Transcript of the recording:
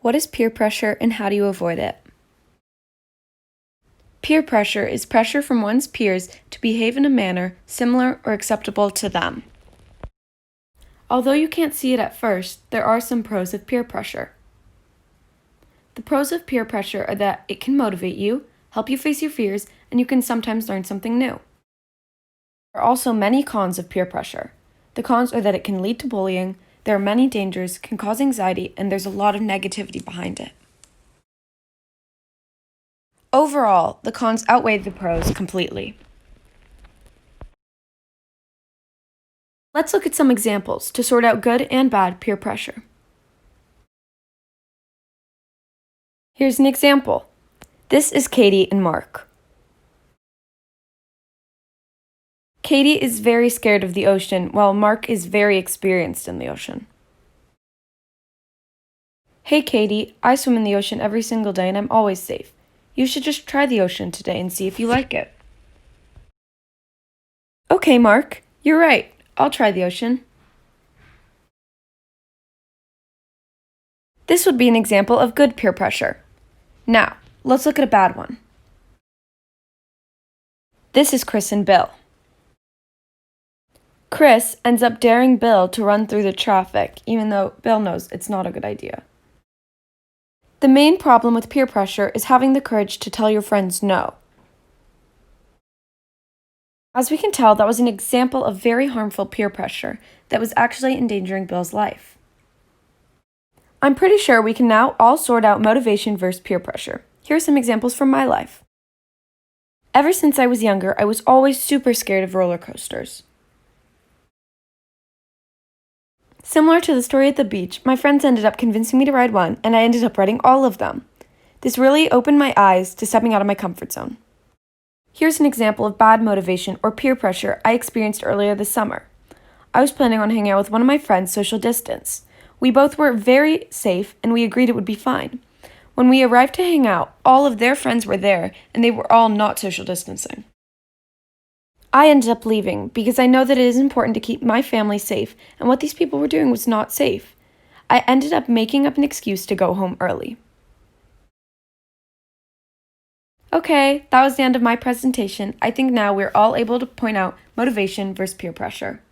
What is peer pressure and how do you avoid it? Peer pressure is pressure from one's peers to behave in a manner similar or acceptable to them. Although you can't see it at first, there are some pros of peer pressure. The pros of peer pressure are that it can motivate you, help you face your fears, and you can sometimes learn something new. There are also many cons of peer pressure. The cons are that it can lead to bullying, there are many dangers, can cause anxiety, and there's a lot of negativity behind it. Overall, the cons outweigh the pros completely. Let's look at some examples to sort out good and bad peer pressure. Here's an example. This is Katie and Mark. Katie is very scared of the ocean, while Mark is very experienced in the ocean. Hey Katie, I swim in the ocean every single day and I'm always safe. You should just try the ocean today and see if you like it. Okay, Mark, you're right. I'll try the ocean. This would be an example of good peer pressure. Now, let's look at a bad one. This is Chris and Bill. Chris ends up daring Bill to run through the traffic, even though Bill knows it's not a good idea. The main problem with peer pressure is having the courage to tell your friends no. As we can tell, that was an example of very harmful peer pressure that was actually endangering Bill's life. I'm pretty sure we can now all sort out motivation versus peer pressure. Here are some examples from my life. Ever since I was younger, I was always super scared of roller coasters. Similar to the story at the beach, my friends ended up convincing me to ride one, and I ended up riding all of them. This really opened my eyes to stepping out of my comfort zone. Here's an example of bad motivation or peer pressure I experienced earlier this summer. I was planning on hanging out with one of my friends social distance. We both were very safe and we agreed it would be fine. When we arrived to hang out, all of their friends were there and they were all not social distancing. I ended up leaving because I know that it is important to keep my family safe, and what these people were doing was not safe. I ended up making up an excuse to go home early. Okay, that was the end of my presentation. I think now we're all able to point out motivation versus peer pressure.